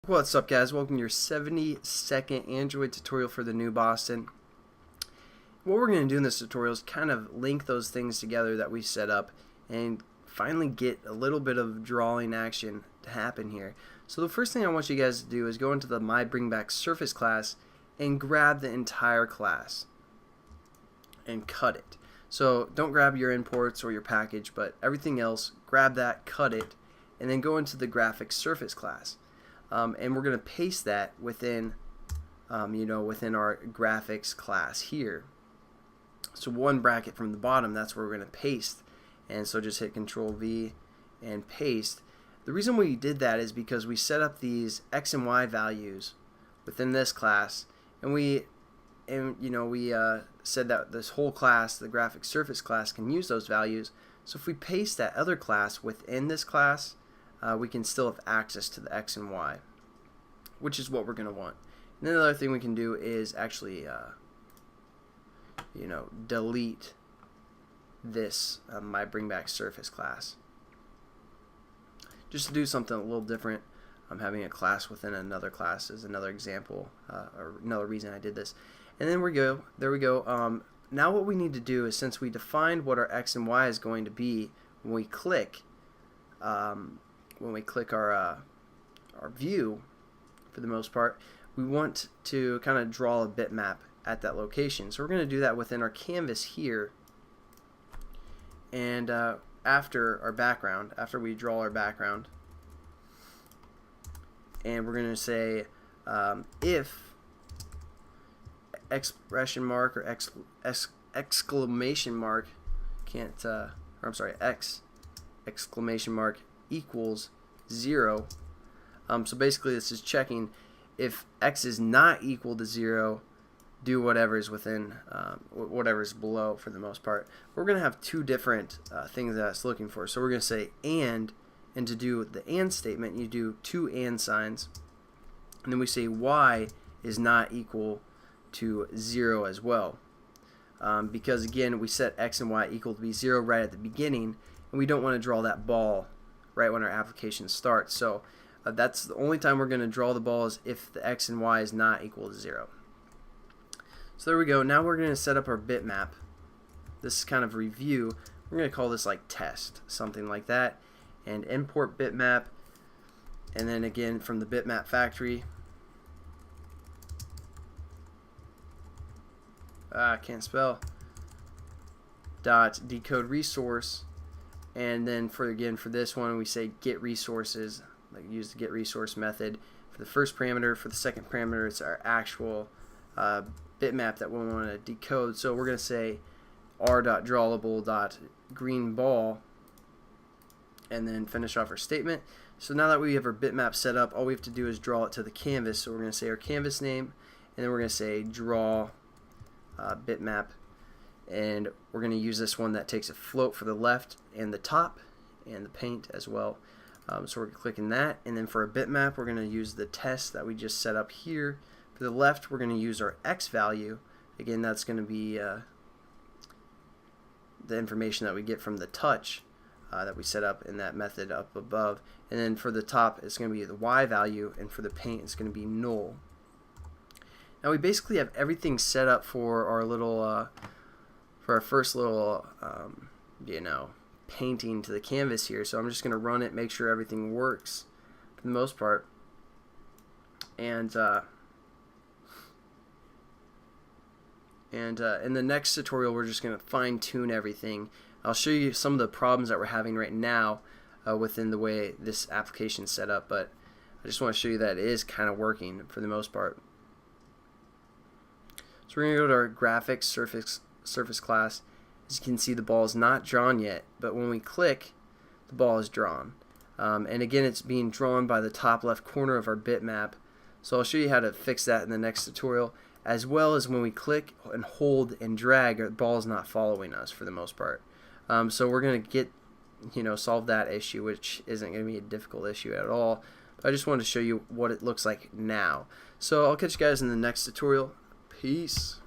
What's up, guys? Welcome to your 70-second Android tutorial for the new Boston. What we're going to do in this tutorial is kind of link those things together that we set up and finally get a little bit of drawing action to happen here. So the first thing I want you guys to do is go into the MyBringBackSurface class and grab the entire class and cut it. So don't grab your imports or your package, but everything else, grab that, cut it, and then go into the GraphicsSurface class. And we're going to paste that within within our graphics class here. So one bracket from the bottom, that's where we're going to paste. And so just hit Control V and paste. The reason we did that is because we set up these X and Y values within this class, and we said that this whole class, the GraphicsSurface class, can use those values. So if we paste that other class within this class, we can still have access to the X and Y, which is what we're going to want. And then the other thing we can do is actually delete this MyBringBackSurface class, just to do something a little different. Having a class within another class is another example, or another reason I did this. And then there we go. Now what we need to do is, since we defined what our X and Y is going to be, when we click our view, for the most part, we want to kind of draw a bitmap at that location. So we're going to do that within our canvas here, and after our background, after we draw our background, and we're going to say if expression mark or exclamation mark X exclamation mark equals 0. So basically this is checking if X is not equal to 0, do whatever is within, whatever is below for the most part. We're going to have two different things that it's looking for. So we're going to say and to do the and statement, you do two and signs, and then we say Y is not equal to 0 as well. Because again, we set X and Y equal to be 0 right at the beginning, and we don't want to draw that ball right when our application starts. So that's the only time we're going to draw the ball, is if the X and Y is not equal to 0. So there we go. Now we're going to set up our bitmap. This is kind of review. We're going to call this like test, something like that, and import bitmap, and then again from the bitmap factory, I can't spell, dot decode resource, and then for this one we say get resources, like use the get resource method for the first parameter. For the second parameter, it's our actual bitmap that we want to decode. So we're going to say r.drawable.greenBall, and then finish off our statement. So now that we have our bitmap set up, all we have to do is draw it to the canvas. So we're going to say our canvas name, and then we're going to say draw bitmap, and we're going to use this one that takes a float for the left and the top and the paint as well. So we're clicking that, and then for a bitmap we're going to use the test that we just set up here. For the left we're going to use our X value. Again, that's going to be the information that we get from the touch that we set up in that method up above. And then for the top it's going to be the Y value, and for the paint it's going to be null. Now we basically have everything set up for our little for our first little painting to the canvas here. So I'm just going to run it, make sure everything works for the most part, and in the next tutorial we're just going to fine-tune everything. I'll show you some of the problems that we're having right now within the way this application is set up, but I just want to show you that it is kind of working for the most part. So we're going to go to our GraphicsSurface class. As you can see, the ball is not drawn yet, but when we click, the ball is drawn. And again, it's being drawn by the top left corner of our bitmap. So I'll show you how to fix that in the next tutorial, as well as when we click and hold and drag, our ball is not following us for the most part. So we're going to solve that issue, which isn't going to be a difficult issue at all. But I just wanted to show you what it looks like now. So I'll catch you guys in the next tutorial. Peace.